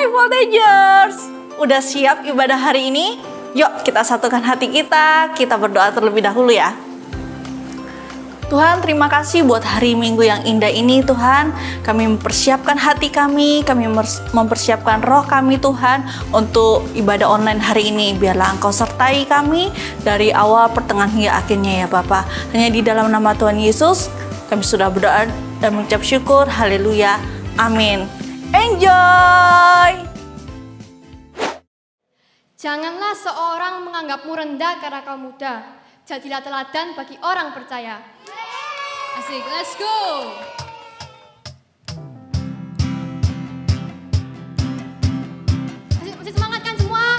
Voltagers, udah siap ibadah hari ini? Yuk kita satukan hati kita berdoa terlebih dahulu ya. Tuhan, terima kasih buat hari Minggu yang indah ini Tuhan. Kami mempersiapkan hati kami mempersiapkan roh kami Tuhan untuk ibadah online hari ini. Biarlah Engkau sertai kami dari awal, pertengahan hingga akhirnya ya Bapa. Hanya di dalam nama Tuhan Yesus kami sudah berdoa dan mengucap syukur. Haleluya. Amin. Enjoy! Janganlah seorang menganggapmu rendah karena kau muda. Jadilah teladan bagi orang percaya. Asik, let's go! Masih semangat kan semua?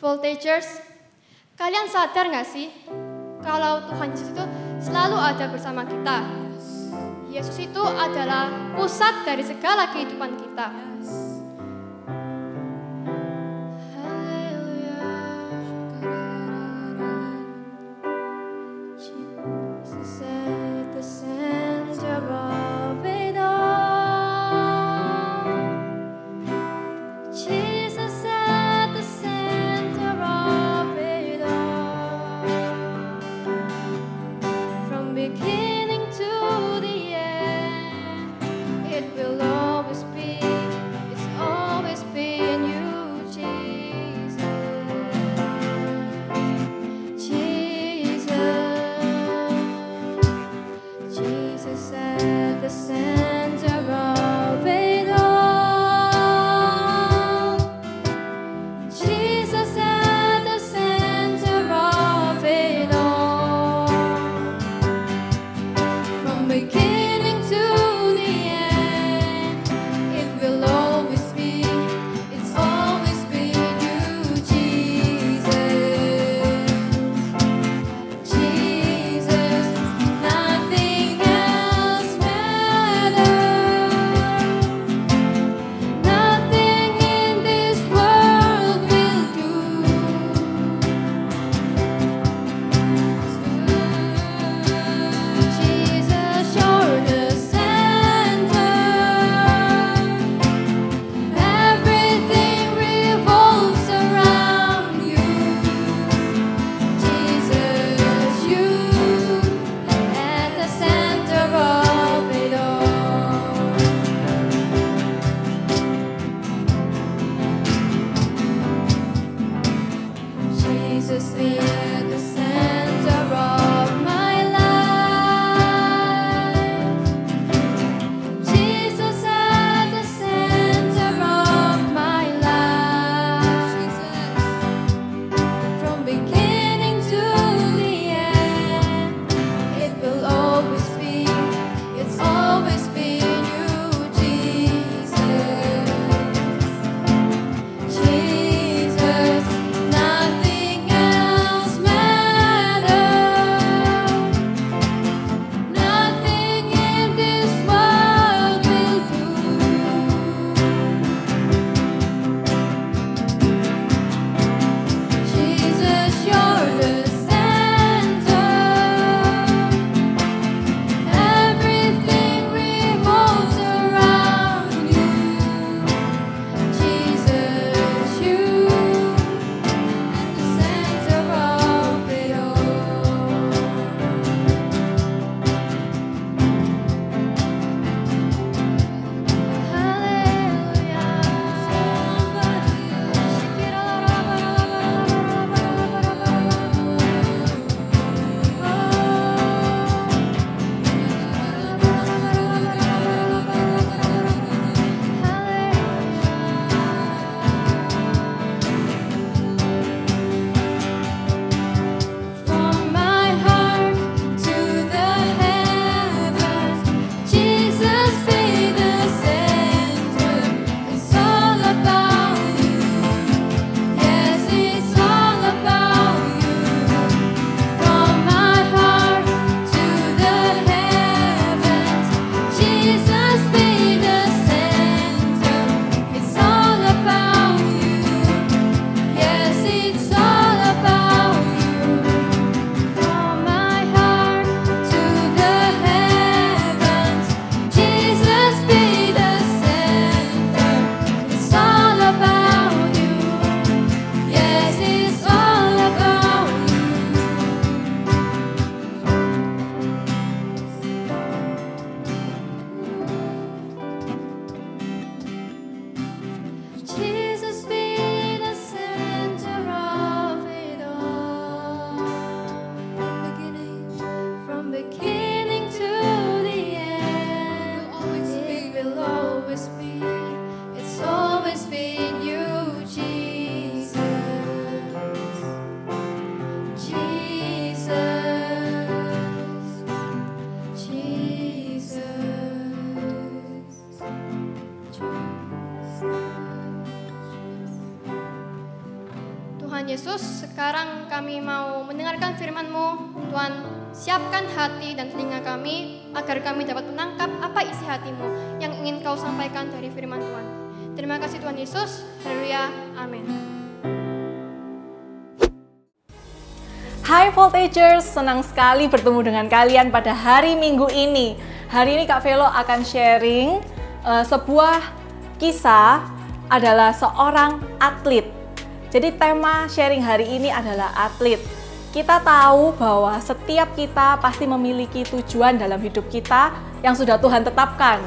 Voltagers, kalian sadar nggak sih kalau Tuhan Yesus itu selalu ada bersama kita? Yesus itu adalah pusat dari segala kehidupan kita. Beginning to the end, it will always be His Tuhan Yesus, sekarang kami mau mendengarkan firman-Mu. Tuhan, siapkan hati dan telinga kami agar kami dapat menangkap apa isi hati-Mu yang ingin Kau sampaikan dari firman Tuhan. Terima kasih Tuhan Yesus. Haleluya. Amin. Hai Voltagers, senang sekali bertemu dengan kalian pada hari Minggu ini. Hari ini Kak Velo akan sharing sebuah kisah adalah seorang atlet. Jadi tema sharing hari ini adalah atlet. Kita tahu bahwa setiap kita pasti memiliki tujuan dalam hidup kita yang sudah Tuhan tetapkan.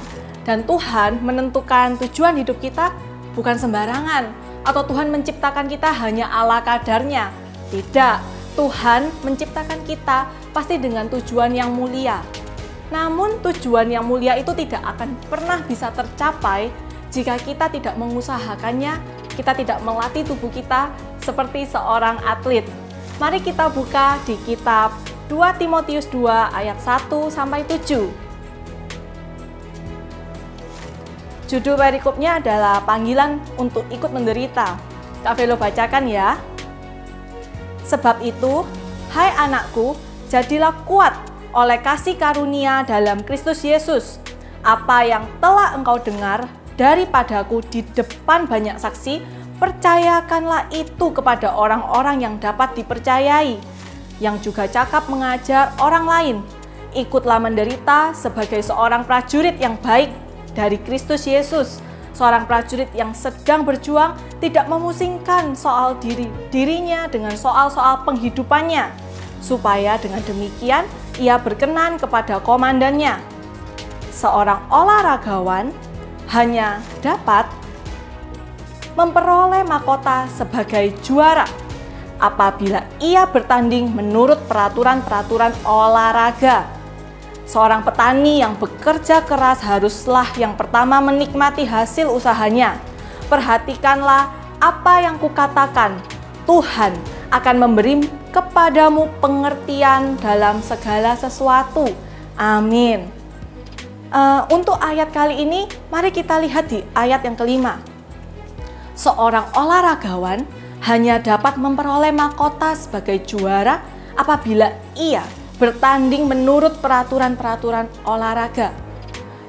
Dan Tuhan menentukan tujuan hidup kita bukan sembarangan. Atau Tuhan menciptakan kita hanya ala kadarnya. Tidak. Tuhan menciptakan kita pasti dengan tujuan yang mulia. Namun tujuan yang mulia itu tidak akan pernah bisa tercapai jika kita tidak mengusahakannya, kita tidak melatih tubuh kita seperti seorang atlet. Mari kita buka di kitab 2 Timotius 2 ayat 1-7. Judul perikopnya adalah panggilan untuk ikut menderita. Kak Velo bacakan ya. Sebab itu, hai anakku, jadilah kuat oleh kasih karunia dalam Kristus Yesus. Apa yang telah engkau dengar daripadaku di depan banyak saksi, percayakanlah itu kepada orang-orang yang dapat dipercayai, yang juga cakap mengajar orang lain. Ikutlah menderita sebagai seorang prajurit yang baik dari Kristus Yesus. Seorang prajurit yang sedang berjuang tidak memusingkan soal dirinya dengan soal-soal penghidupannya, supaya dengan demikian ia berkenan kepada komandannya. Seorang olahragawan hanya dapat memperoleh mahkota sebagai juara apabila ia bertanding menurut peraturan-peraturan olahraga. Seorang petani yang bekerja keras haruslah yang pertama menikmati hasil usahanya. Perhatikanlah apa yang kukatakan. Tuhan akan memberi kepadamu pengertian dalam segala sesuatu. Amin. Untuk ayat kali ini, mari kita lihat di ayat yang kelima. Seorang olahragawan hanya dapat memperoleh mahkota sebagai juara apabila ia bertanding menurut peraturan-peraturan olahraga.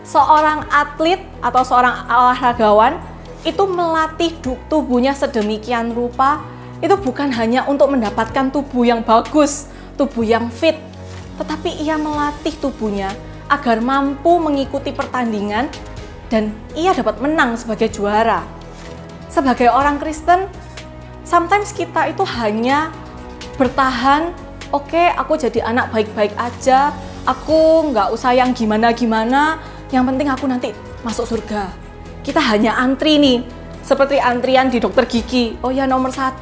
Seorang atlet atau seorang olahragawan itu melatih tubuhnya sedemikian rupa, itu bukan hanya untuk mendapatkan tubuh yang bagus, tubuh yang fit, tetapi ia melatih tubuhnya agar mampu mengikuti pertandingan dan ia dapat menang sebagai juara. Sebagai orang Kristen, sometimes kita itu hanya bertahan. Oke, aku jadi anak baik-baik aja, aku nggak usah yang gimana-gimana, yang penting aku nanti masuk surga. Kita hanya antri nih, seperti antrian di dokter gigi. Oh ya nomor 1,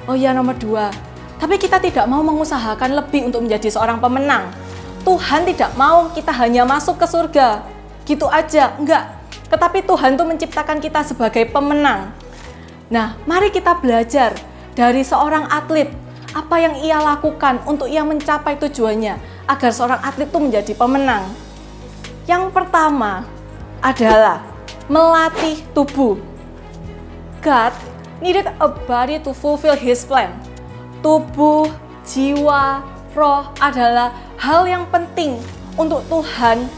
oh ya nomor 2. Tapi kita tidak mau mengusahakan lebih untuk menjadi seorang pemenang. Tuhan tidak mau kita hanya masuk ke surga, gitu aja, enggak. Tetapi Tuhan tuh menciptakan kita sebagai pemenang. Nah, mari kita belajar dari seorang atlet. Apa yang ia lakukan untuk ia mencapai tujuannya agar seorang atlet itu menjadi pemenang. Yang pertama adalah melatih tubuh. God needed a body to fulfill His plan. Tubuh, jiwa, roh adalah hal yang penting untuk Tuhan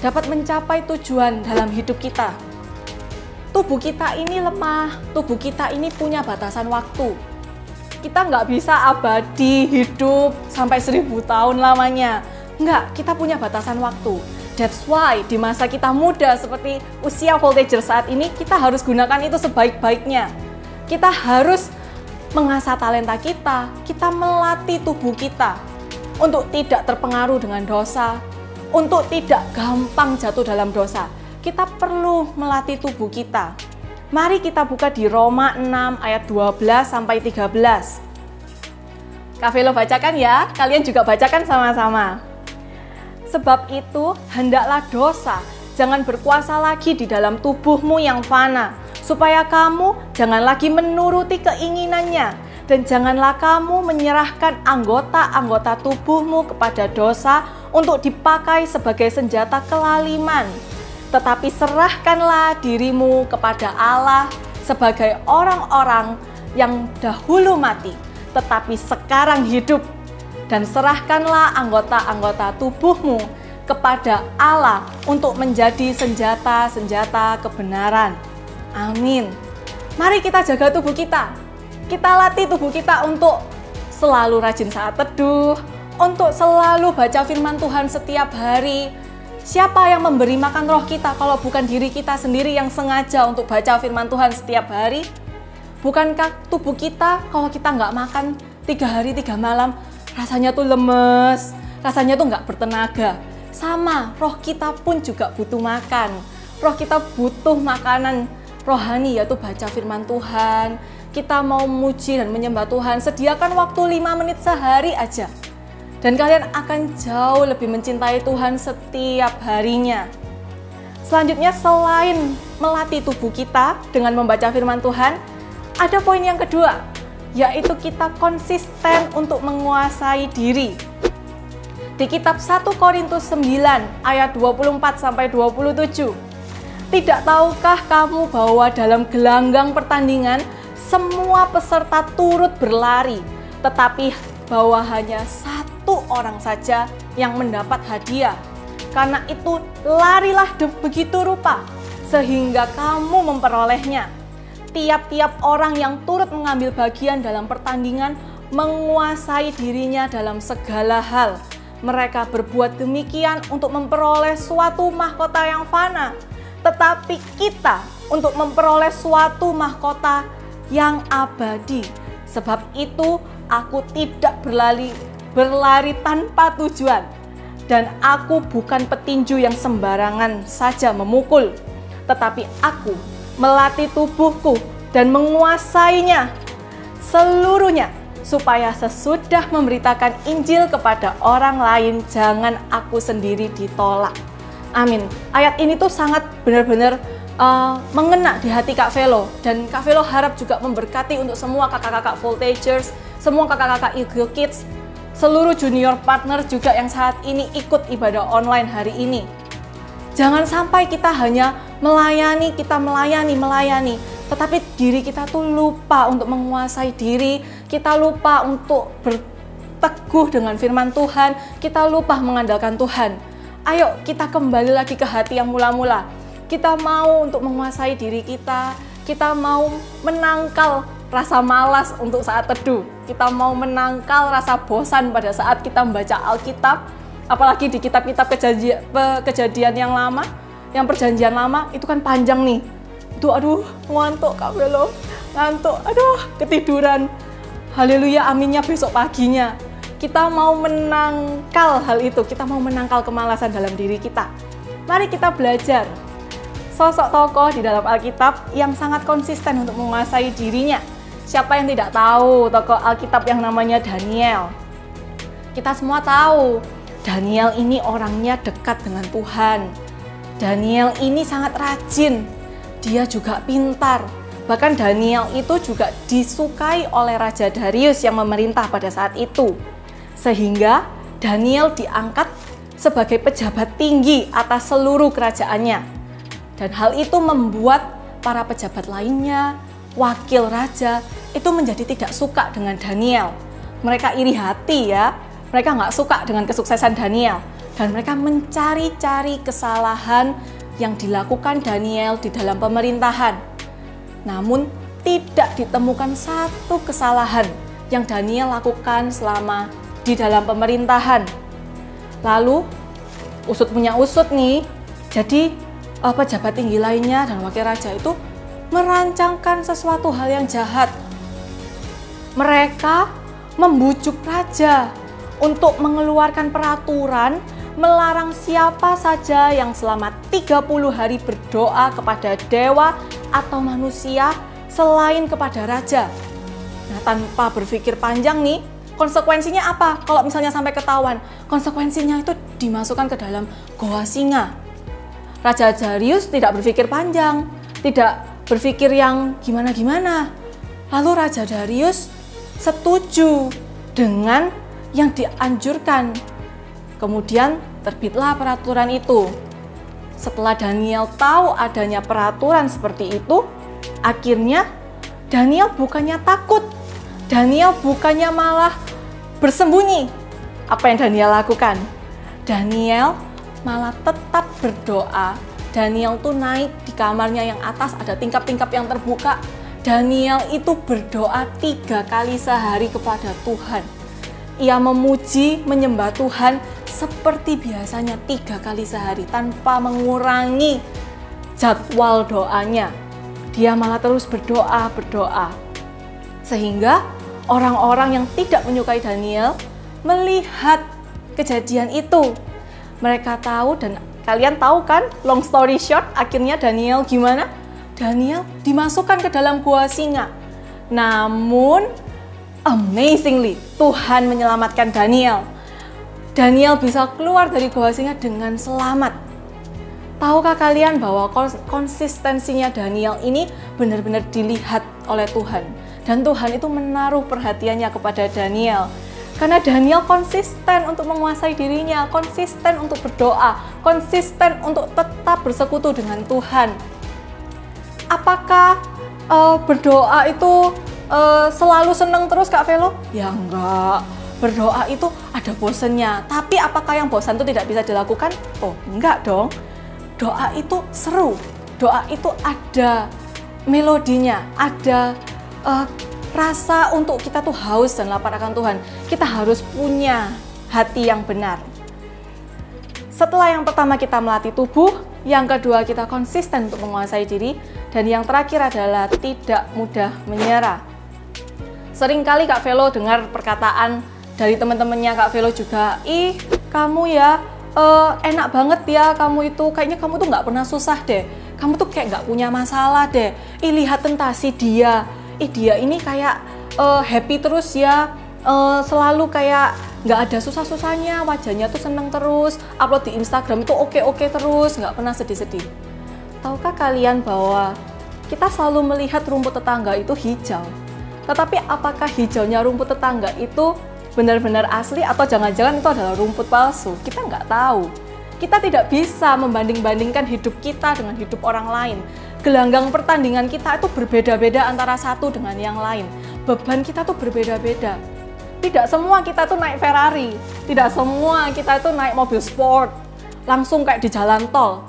dapat mencapai tujuan dalam hidup kita. Tubuh kita ini lemah, tubuh kita ini punya batasan waktu. Kita nggak bisa abadi hidup sampai 1000 tahun lamanya. Nggak, kita punya batasan waktu. That's why di masa kita muda seperti usia Voltager saat ini, kita harus gunakan itu sebaik-baiknya. Kita harus mengasah talenta kita melatih tubuh kita untuk tidak terpengaruh dengan dosa, untuk tidak gampang jatuh dalam dosa. Kita perlu melatih tubuh kita. Mari kita buka di Roma 6 ayat 12-13. Kak Velo bacakan ya, kalian juga bacakan sama-sama. Sebab itu, hendaklah dosa jangan berkuasa lagi di dalam tubuhmu yang fana, supaya kamu jangan lagi menuruti keinginannya, dan janganlah kamu menyerahkan anggota-anggota tubuhmu kepada dosa untuk dipakai sebagai senjata kelaliman. Tetapi serahkanlah dirimu kepada Allah sebagai orang-orang yang dahulu mati, tetapi sekarang hidup. Dan serahkanlah anggota-anggota tubuhmu kepada Allah untuk menjadi senjata-senjata kebenaran. Amin. Mari kita jaga tubuh kita. Kita latih tubuh kita untuk selalu rajin saat teduh, untuk selalu baca firman Tuhan setiap hari. Siapa yang memberi makan roh kita kalau bukan diri kita sendiri yang sengaja untuk baca firman Tuhan setiap hari? Bukankah tubuh kita kalau kita nggak makan 3 hari 3 malam, rasanya tuh lemes, rasanya tuh nggak bertenaga. Sama, roh kita pun juga butuh makan. Roh kita butuh makanan rohani, yaitu baca firman Tuhan. Kita mau memuji dan menyembah Tuhan, sediakan waktu 5 menit sehari aja. Dan kalian akan jauh lebih mencintai Tuhan setiap harinya. Selanjutnya, selain melatih tubuh kita dengan membaca firman Tuhan, ada poin yang kedua, yaitu kita konsisten untuk menguasai diri. Di kitab 1 Korintus 9 ayat 24-27, tidak tahukah kamu bahwa dalam gelanggang pertandingan semua peserta turut berlari, tetapi bahwa hanya satu orang saja yang mendapat hadiah. Karena itu larilah begitu rupa, sehingga kamu memperolehnya. Tiap-tiap orang yang turut mengambil bagian dalam pertandingan menguasai dirinya dalam segala hal. Mereka berbuat demikian untuk memperoleh suatu mahkota yang fana, tetapi kita untuk memperoleh suatu mahkota yang abadi. Sebab itu aku tidak berlari tanpa tujuan, dan aku bukan petinju yang sembarangan saja memukul, tetapi aku melatih tubuhku dan menguasainya seluruhnya, supaya sesudah memberitakan Injil kepada orang lain, jangan aku sendiri ditolak. Amin. Ayat ini tuh sangat benar-benar mengena di hati Kak Velo, dan Kak Velo harap juga memberkati untuk semua kakak-kakak Voltagers, semua kakak-kakak Eagle Kids, seluruh junior partner juga yang saat ini ikut ibadah online hari ini. Jangan sampai kita hanya melayani, tetapi diri kita tuh lupa untuk menguasai diri, kita lupa untuk berteguh dengan firman Tuhan, kita lupa mengandalkan Tuhan. Ayo kita kembali lagi ke hati yang mula-mula. Kita mau untuk menguasai diri kita mau menangkal rasa malas untuk saat teduh, kita mau menangkal rasa bosan pada saat kita membaca Alkitab, apalagi di kitab-kitab kejadian yang lama, yang perjanjian lama, itu kan panjang nih. Itu aduh, ngantuk Kak Velo, ngantuk, aduh ketiduran. Haleluya, aminnya besok paginya. Kita mau menangkal hal itu, kita mau menangkal kemalasan dalam diri kita. Mari kita belajar sosok tokoh di dalam Alkitab yang sangat konsisten untuk menguasai dirinya. Siapa yang tidak tahu tokoh Alkitab yang namanya Daniel? Kita semua tahu, Daniel ini orangnya dekat dengan Tuhan. Daniel ini sangat rajin, dia juga pintar. Bahkan Daniel itu juga disukai oleh Raja Darius yang memerintah pada saat itu. Sehingga Daniel diangkat sebagai pejabat tinggi atas seluruh kerajaannya. Dan hal itu membuat para pejabat lainnya, wakil raja, itu menjadi tidak suka dengan Daniel. Mereka iri hati ya, mereka nggak suka dengan kesuksesan Daniel. Dan mereka mencari-cari kesalahan yang dilakukan Daniel di dalam pemerintahan. Namun tidak ditemukan satu kesalahan yang Daniel lakukan selama di dalam pemerintahan. Lalu usut punya usut nih, jadi pejabat tinggi lainnya dan wakil raja itu merancangkan sesuatu hal yang jahat. Mereka membujuk raja untuk mengeluarkan peraturan melarang siapa saja yang selama 30 hari berdoa kepada dewa atau manusia selain kepada raja. Nah, tanpa berpikir panjang nih, konsekuensinya apa kalau misalnya sampai ketahuan? Konsekuensinya itu dimasukkan ke dalam goa singa. Raja Darius tidak berpikir panjang, tidak berpikir yang gimana-gimana. Lalu Raja Darius setuju dengan yang dianjurkan. Kemudian terbitlah peraturan itu. Setelah Daniel tahu adanya peraturan seperti itu, akhirnya Daniel bukannya takut, Daniel bukannya malah bersembunyi. Apa yang Daniel lakukan? Daniel malah tetap berdoa. Daniel tuh naik di kamarnya yang atas, ada tingkap-tingkap yang terbuka. Daniel itu berdoa 3 kali sehari kepada Tuhan. Ia memuji, menyembah Tuhan seperti biasanya 3 kali sehari tanpa mengurangi jadwal doanya. Dia malah terus berdoa. Sehingga orang-orang yang tidak menyukai Daniel melihat kejadian itu. Mereka tahu, dan kalian tahu kan, long story short, akhirnya Daniel gimana? Daniel dimasukkan ke dalam gua singa. Namun, amazingly, Tuhan menyelamatkan Daniel. Daniel bisa keluar dari gua singa dengan selamat. Tahukah kalian bahwa konsistensinya Daniel ini benar-benar dilihat oleh Tuhan. Dan Tuhan itu menaruh perhatiannya kepada Daniel. Karena Daniel konsisten untuk menguasai dirinya, konsisten untuk berdoa, konsisten untuk tetap bersekutu dengan Tuhan. Apakah berdoa itu selalu senang terus, Kak Velo? Ya enggak. Berdoa itu ada bosannya. Tapi apakah yang bosan itu tidak bisa dilakukan? Oh, enggak dong. Doa itu seru. Doa itu ada melodinya, ada rasa untuk kita tuh haus dan lapar akan Tuhan. Kita harus punya hati yang benar. Setelah yang pertama kita melatih tubuh, yang kedua kita konsisten untuk menguasai diri, dan yang terakhir adalah tidak mudah menyerah. Seringkali Kak Velo dengar perkataan dari teman-temannya Kak Velo juga, "Ih, kamu ya enak banget ya, kamu itu kayaknya kamu tuh nggak pernah susah deh. Kamu tuh kayak nggak punya masalah deh. Ih, lihat tentasi dia. Ih, dia ini kayak happy terus ya, selalu kayak nggak ada susah-susahnya, wajahnya tuh seneng terus, upload di Instagram itu oke-oke terus, nggak pernah sedih-sedih." Tahukah kalian bahwa kita selalu melihat rumput tetangga itu hijau, tetapi apakah hijaunya rumput tetangga itu benar-benar asli atau jangan-jangan itu adalah rumput palsu? Kita nggak tahu. Kita tidak bisa membanding-bandingkan hidup kita dengan hidup orang lain. Gelanggang pertandingan kita itu berbeda-beda antara satu dengan yang lain. Beban kita tuh berbeda-beda. Tidak semua kita tuh naik Ferrari, tidak semua kita itu naik mobil sport, langsung kayak di jalan tol.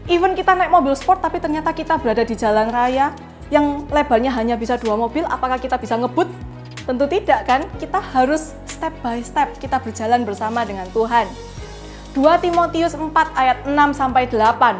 Even kita naik mobil sport tapi ternyata kita berada di jalan raya yang lebarnya hanya bisa 2 mobil, apakah kita bisa ngebut? Tentu tidak kan? Kita harus step by step, kita berjalan bersama dengan Tuhan. 2 Timotius 4 ayat 6-8.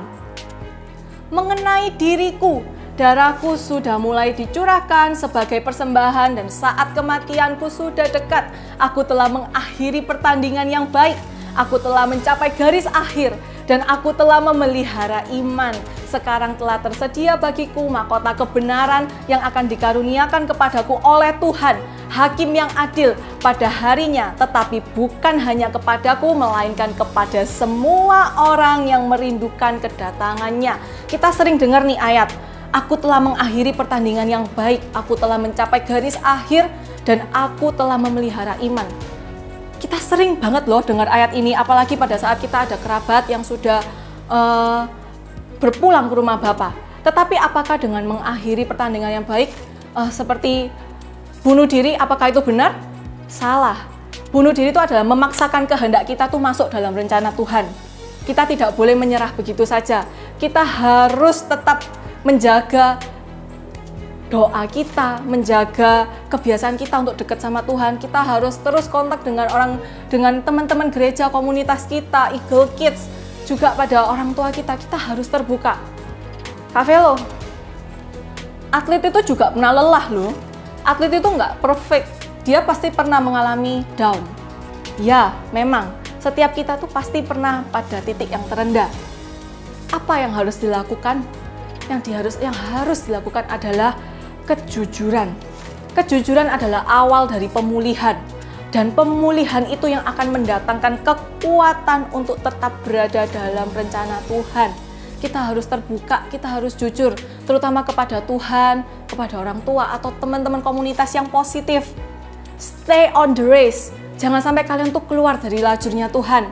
Mengenai diriku, darahku sudah mulai dicurahkan sebagai persembahan dan saat kematianku sudah dekat. Aku telah mengakhiri pertandingan yang baik. Aku telah mencapai garis akhir dan aku telah memelihara iman. Sekarang telah tersedia bagiku mahkota kebenaran yang akan dikaruniakan kepadaku oleh Tuhan, Hakim yang adil pada harinya, tetapi bukan hanya kepadaku, melainkan kepada semua orang yang merindukan kedatangannya. Kita sering dengar nih ayat, aku telah mengakhiri pertandingan yang baik, aku telah mencapai garis akhir, dan aku telah memelihara iman. Kita sering banget loh dengar ayat ini, apalagi pada saat kita ada kerabat yang sudah berpulang ke rumah Bapa. Tetapi apakah dengan mengakhiri pertandingan yang baik, seperti bunuh diri, apakah itu benar? Salah. Bunuh diri itu adalah memaksakan kehendak kita tuh masuk dalam rencana Tuhan. Kita tidak boleh menyerah begitu saja. Kita harus tetap menjaga doa kita, menjaga kebiasaan kita untuk dekat sama Tuhan. Kita harus terus kontak dengan teman-teman gereja, komunitas kita, Eagle Kids, juga pada orang tua kita. Kita harus terbuka. Kak Velo, atlet itu juga pernah lelah loh. Atlet itu nggak perfect, dia pasti pernah mengalami down. Ya, memang setiap kita tuh pasti pernah pada titik yang terendah. Apa yang harus dilakukan? Yang harus dilakukan adalah kejujuran. Kejujuran adalah awal dari pemulihan. Dan pemulihan itu yang akan mendatangkan kekuatan untuk tetap berada dalam rencana Tuhan. Kita harus terbuka, kita harus jujur, terutama kepada Tuhan, kepada orang tua, atau teman-teman komunitas yang positif. Stay on the race. Jangan sampai kalian tuh keluar dari lajurnya Tuhan.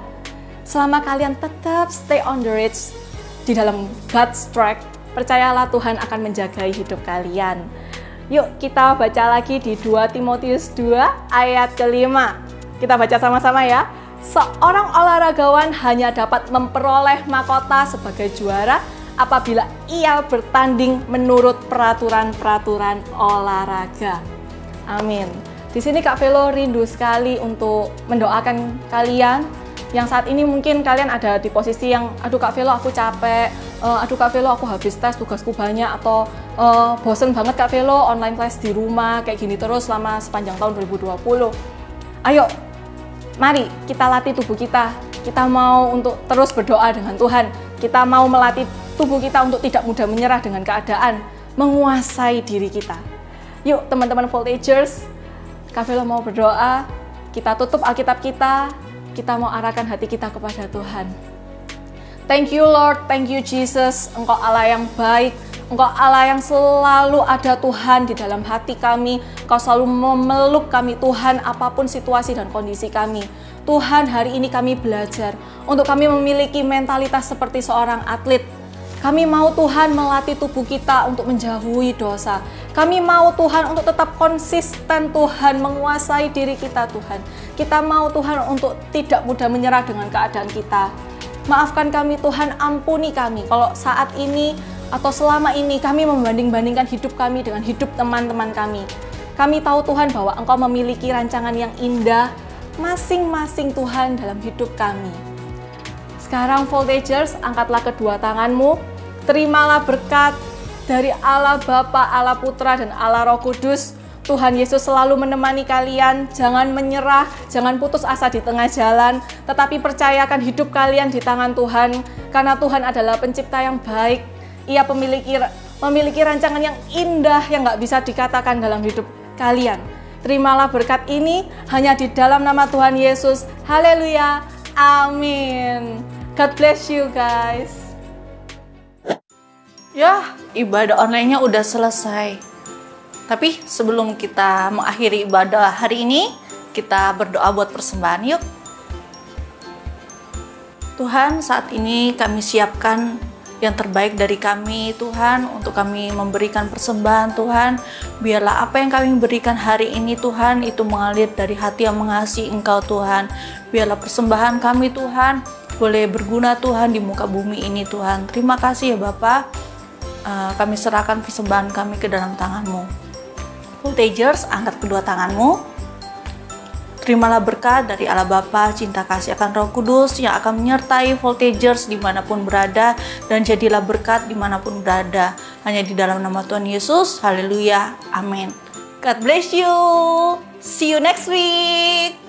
Selama kalian tetap stay on the race, di dalam God's track, percayalah Tuhan akan menjaga hidup kalian. Yuk kita baca lagi di 2 Timotius 2 ayat ke-5. Kita baca sama-sama ya. Seorang olahragawan hanya dapat memperoleh mahkota sebagai juara apabila ia bertanding menurut peraturan-peraturan olahraga. Amin. Di sini Kak Velo rindu sekali untuk mendoakan kalian yang saat ini mungkin kalian ada di posisi yang aduh Kak Velo aku capek, aduh Kak Velo aku habis tes tugasku banyak, atau bosen banget Kak Velo online class di rumah kayak gini terus selama sepanjang tahun 2020. Ayo, mari kita latih tubuh kita. Kita mau untuk terus berdoa dengan Tuhan. Kita mau melatih tubuh kita untuk tidak mudah menyerah dengan keadaan, menguasai diri kita. Yuk teman-teman Voltagers, Kak Velo mau berdoa, kita tutup Alkitab kita mau arahkan hati kita kepada Tuhan. Thank you Lord, thank you Jesus, Engkau Allah yang baik, Engkau Allah yang selalu ada Tuhan di dalam hati kami, Engkau selalu memeluk kami Tuhan apapun situasi dan kondisi kami. Tuhan, hari ini kami belajar untuk kami memiliki mentalitas seperti seorang atlet. Kami mau Tuhan melatih tubuh kita untuk menjauhi dosa. Kami mau Tuhan untuk tetap konsisten Tuhan, menguasai diri kita Tuhan. Kita mau Tuhan untuk tidak mudah menyerah dengan keadaan kita. Maafkan kami Tuhan, ampuni kami kalau saat ini atau selama ini kami membanding-bandingkan hidup kami dengan hidup teman-teman kami. Kami tahu Tuhan bahwa Engkau memiliki rancangan yang indah masing-masing Tuhan dalam hidup kami. Sekarang Voltagers, angkatlah kedua tanganmu, terimalah berkat dari Allah Bapa, Allah Putra, dan Allah Roh Kudus. Tuhan Yesus selalu menemani kalian, jangan menyerah, jangan putus asa di tengah jalan, tetapi percayakan hidup kalian di tangan Tuhan, karena Tuhan adalah pencipta yang baik. Ia memiliki rancangan yang indah yang gak bisa dikatakan dalam hidup kalian. Terimalah berkat ini hanya di dalam nama Tuhan Yesus. Haleluya, amin. God bless you guys. Ya, ibadah online-nya udah selesai. Tapi sebelum kita mengakhiri ibadah hari ini, kita berdoa buat persembahan yuk. Tuhan, saat ini kami siapkan yang terbaik dari kami Tuhan, untuk kami memberikan persembahan Tuhan. Biarlah apa yang kami berikan hari ini Tuhan, itu mengalir dari hati yang mengasihi Engkau Tuhan. Biarlah persembahan kami Tuhan boleh berguna Tuhan di muka bumi ini Tuhan. Terima kasih ya Bapa. Kami serahkan persembahan kami ke dalam tangan-Mu. Voltagers, angkat kedua tanganmu. Terimalah berkat dari Allah Bapa, cinta kasih akan Roh Kudus yang akan menyertai Voltagers dimanapun berada, dan jadilah berkat dimanapun berada. Hanya di dalam nama Tuhan Yesus. Haleluya. Amin. God bless you. See you next week.